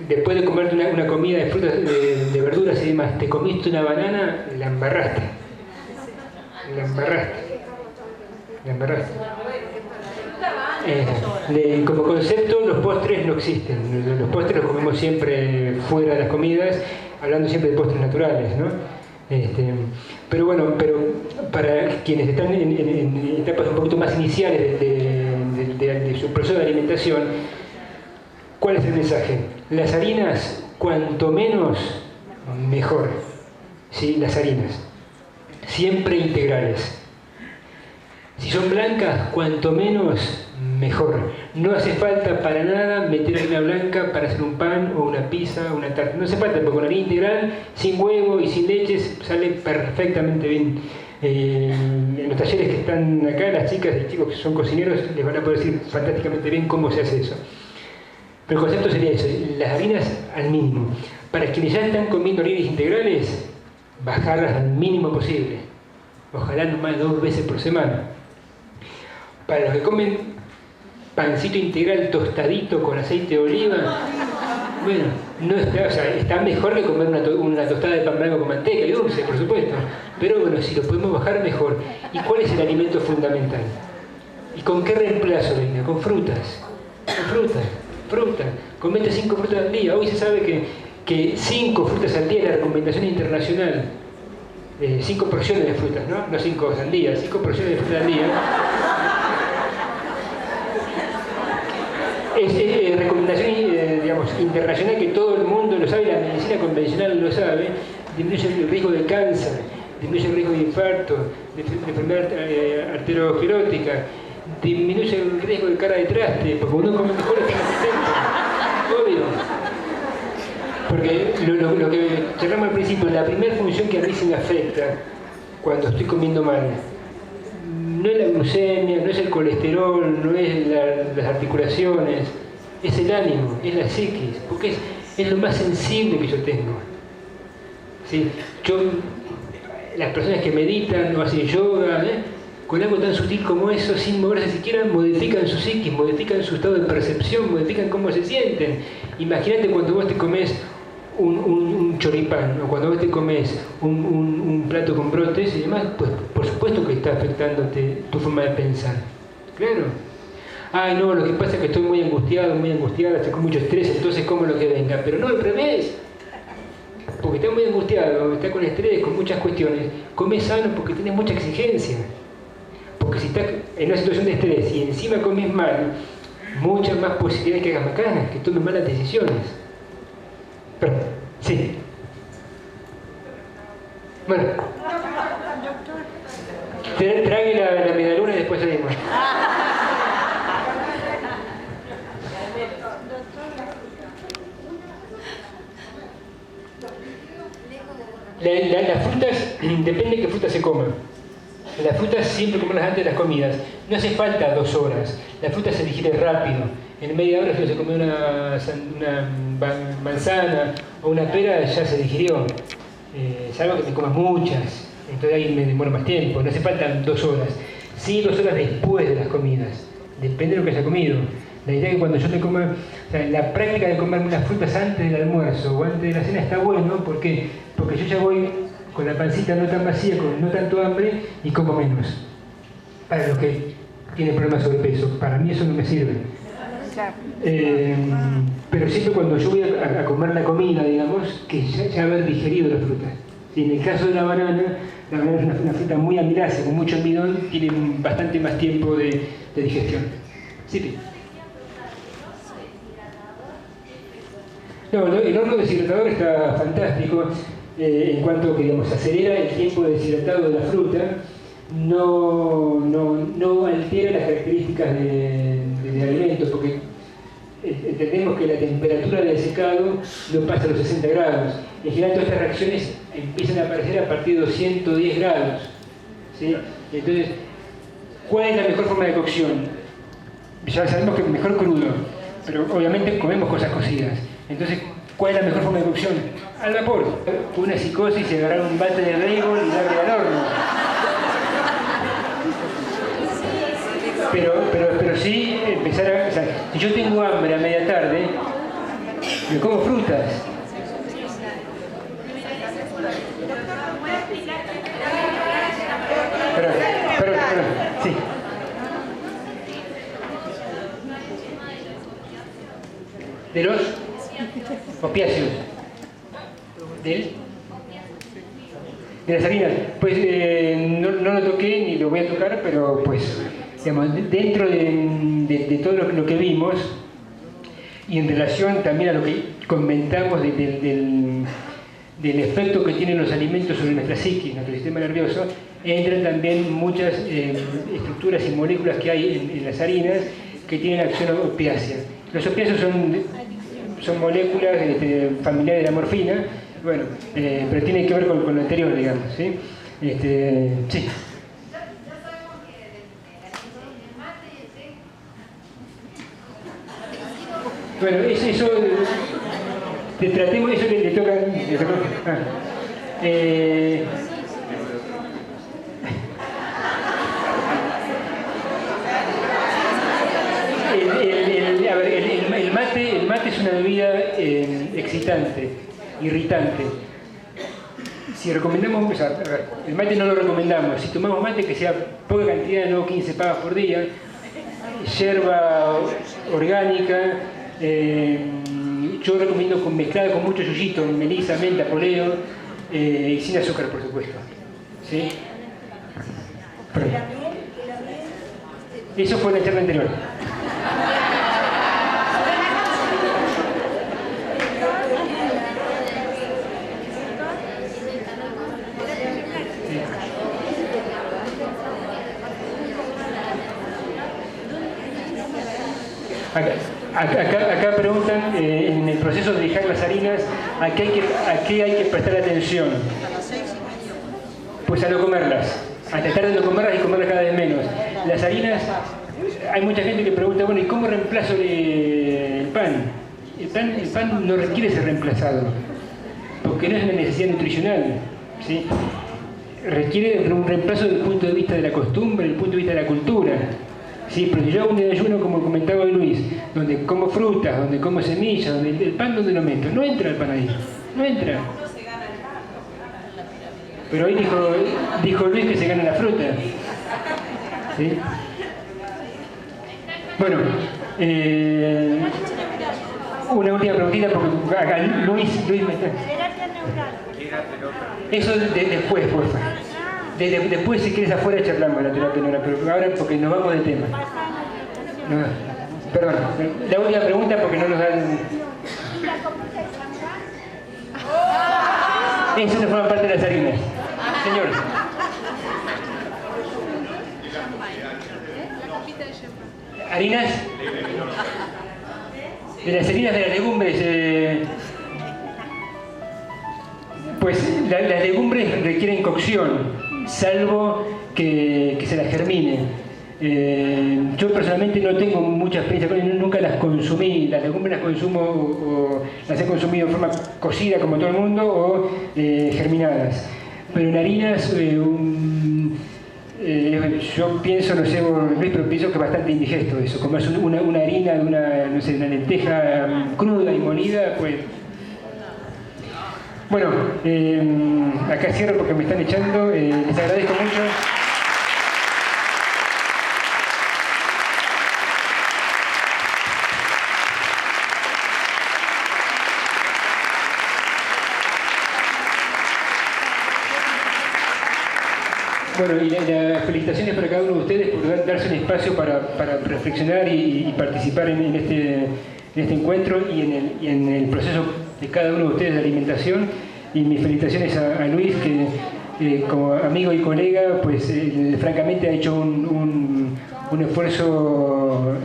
después de comerte una comida de frutas, de verduras y demás, te comiste una banana, la embarraste. Como concepto, los postres no existen. Los postres los comemos siempre fuera de las comidas, hablando siempre de postres naturales, ¿no? Pero bueno, para quienes están en etapas un poquito más iniciales de su proceso de alimentación, ¿cuál es el mensaje? Las harinas, cuanto menos, mejor. ¿Sí? Las harinas. Siempre integrales. Si son blancas, cuanto menos, mejor. No hace falta para nada meter harina blanca para hacer un pan o una pizza o una tarta. No hace falta, porque con harina integral, sin huevo y sin leches, sale perfectamente bien. En los talleres que están acá, las chicas y chicos que son cocineros les van a poder decir fantásticamente bien cómo se hace eso. Pero el concepto sería eso, las harinas al mínimo. Para quienes ya están comiendo harinas integrales, bajarlas al mínimo posible. Ojalá no más de 2 veces por semana. Para los que comen pancito integral tostadito con aceite de oliva, bueno, no está, o sea, está mejor que comer una tostada de pan blanco con manteca y dulce, por supuesto. Pero bueno, si lo podemos bajar, mejor. ¿Y cuál es el alimento fundamental? ¿Y con qué reemplazo, Reina? Con frutas. Con fruta. Comete 5 frutas al día. Hoy se sabe que 5 frutas al día es la recomendación internacional. 5 porciones de frutas, ¿no? No 5 al día, 5 porciones de frutas al día. Es recomendación digamos, internacional que todo el mundo lo sabe, la medicina convencional lo sabe. Disminuye el riesgo de cáncer, disminuye el riesgo de infarto, de enfermedad arteriosclerótica, disminuye el riesgo de cara de traste, porque uno come mejor está más contento. Obvio. Porque lo que charlamos al principio, la primera función que a mí se me afecta cuando estoy comiendo mal, no es la glucemia, no es el colesterol, no es las articulaciones, es el ánimo, es la psiquis, porque es lo más sensible que yo tengo. ¿Sí? Las personas que meditan o hacen yoga, con algo tan sutil como eso, sin moverse siquiera, modifican su psiquis, modifican su estado de percepción, modifican cómo se sienten. Imagínate cuando vos te comes un choripán, o cuando vos te comes un plato con brotes y demás, pues por supuesto que está afectándote tu forma de pensar. Claro. Ay, no, lo que pasa es que estoy muy angustiada, estoy con mucho estrés, entonces como lo que venga. Pero no, al revés. Porque estás muy angustiado, estás con estrés, con muchas cuestiones. Comes sano porque tienes mucha exigencia. Porque si estás en una situación de estrés y encima comes mal, muchas más posibilidades que hagas macanas, que tomes malas decisiones. Pero, sí. Bueno. Trague la medialuna y después seguimos. Las frutas, depende de qué fruta se coma. Las frutas siempre comerlas antes de las comidas. No hace falta 2 horas. La fruta se digiere rápido. En media hora si se come una manzana o una pera ya se digirió. Salvo que me comas muchas. Entonces ahí me demora más tiempo. No hace falta 2 horas. Sí, 2 horas después de las comidas. Depende de lo que haya comido. La idea es que cuando yo me coma, o sea, la práctica de comerme unas frutas antes del almuerzo o antes de la cena está bueno. ¿Por qué? Porque yo ya voy con la pancita no tan vacía, con no tanto hambre y como menos. Para los que tienen problemas de sobrepeso, para mí eso no me sirve. Pero siempre cuando yo voy a comer la comida, digamos, que ya haber digerido la fruta. En el caso de la banana es una fruta muy amilácea, con mucho almidón, tiene bastante más tiempo de digestión. Sí. No, el horno deshidratador está fantástico en cuanto que, digamos, acelera el tiempo de deshidratado de la fruta, no altera las características del alimento, porque entendemos que la temperatura del secado no pasa a los 60 grados. En general todas estas reacciones empiezan a aparecer a partir de 210 grados. ¿Sí? Entonces, ¿cuál es la mejor forma de cocción? Ya sabemos que mejor crudo, pero obviamente comemos cosas cocidas. Entonces, ¿cuál es la mejor forma de cocción? Al vapor. Fue una psicosis y agarrar un bate de béisbol y darle al horno. Pero sí empezar a... O sea, si yo tengo hambre a media tarde, me como frutas. Pero, sí. De los opiáceos. De las harinas. Pues no lo toqué ni lo voy a tocar, pero pues, digamos, dentro de todo lo que vimos, y en relación también a lo que comentamos del efecto que tienen los alimentos sobre nuestra psiquis, nuestro sistema nervioso, entran también muchas estructuras y moléculas que hay en las harinas que tienen acción opiácea. Los opiáceos son moléculas familiares de la morfina, bueno, pero tienen que ver con lo anterior, digamos, ¿sí? Sí. Bueno, eso tratemos, eso le toca. El mate es una bebida excitante, irritante. Si recomendamos, o sea, el mate no lo recomendamos. Si tomamos mate, que sea poca cantidad, no 15 pavas por día, yerba orgánica. Yo recomiendo mezclada con mucho yuyito, melisa, menta, poleo, y sin azúcar, por supuesto. ¿Sí? Eso fue en la charla anterior. Acá preguntan, en el proceso de lijar las harinas, ¿a qué hay que prestar atención? Pues a no comerlas, a tratar de no comerlas y comerlas cada vez menos. Las harinas, hay mucha gente que pregunta, bueno, ¿y cómo reemplazo el pan? El pan no requiere ser reemplazado, porque no es una necesidad nutricional, ¿sí? Requiere un reemplazo desde el punto de vista de la costumbre, desde el punto de vista de la cultura. Sí, pero yo hago un desayuno, como comentaba Luis, donde como frutas, donde como semillas, donde el pan, ¿dónde lo meto? No entra el pan ahí, no entra. Pero ahí dijo Luis que se gana la fruta. ¿Sí? Bueno, una última preguntita, porque acá Luis me está... Eso después, por favor. Después, si quieres afuera, charlamos de la terapia neural, pero ahora porque nos vamos del tema. No, perdón, la última pregunta porque no nos dan... Eso no forma parte de las harinas. Señor. ¿Harinas? De las harinas de las legumbres. Pues las legumbres requieren cocción, salvo que se las germine. Yo personalmente no tengo mucha experiencia con ellas, nunca las consumí. Las legumbres las consumo o las he consumido de forma cocida como todo el mundo o germinadas. Pero en harinas, yo pienso, no sé Luis, pero pienso que es bastante indigesto eso. Como es una harina de una lenteja cruda y molida, pues... Bueno, acá cierro porque me están echando. Les agradezco mucho. Bueno, y las felicitaciones para cada uno de ustedes por darse un espacio para reflexionar y participar en este encuentro y en el proceso de cada uno de ustedes de alimentación. Y mis felicitaciones a Luis, que como amigo y colega, pues francamente ha hecho un esfuerzo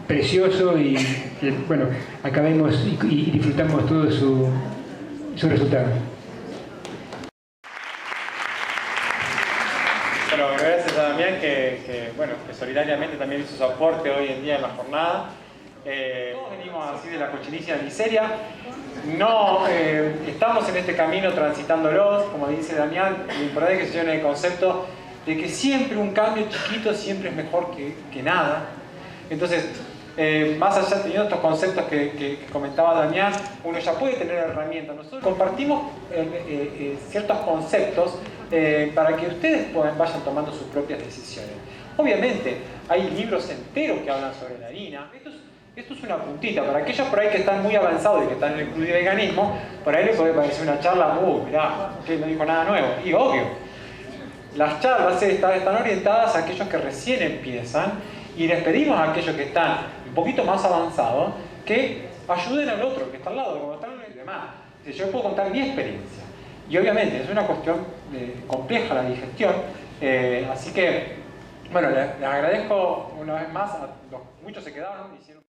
precioso y bueno, acabemos y disfrutamos todo su resultado. Bueno, gracias a Damián que solidariamente también hizo su aporte hoy en día en la jornada. Todos venimos así de la cochinicia de miseria. No, estamos en este camino transitándolos, como dice Damián, lo importante es que se lleven el concepto de que siempre un cambio chiquito siempre es mejor que nada. Entonces, más allá teniendo estos conceptos que comentaba Damián, uno ya puede tener herramientas. Nosotros compartimos ciertos conceptos para que ustedes vayan tomando sus propias decisiones. Obviamente, hay libros enteros que hablan sobre la harina. Esto es una puntita. Para aquellos por ahí que están muy avanzados y que están en el club de veganismo, por ahí les puede parecer una charla, mirá, usted no dijo nada nuevo. Y obvio, las charlas están orientadas a aquellos que recién empiezan y les pedimos a aquellos que están un poquito más avanzados que ayuden al otro que está al lado, como están los demás. Yo puedo contar mi experiencia. Y obviamente es una cuestión compleja la digestión, así que, bueno, les agradezco una vez más a los muchos se quedaron, hicieron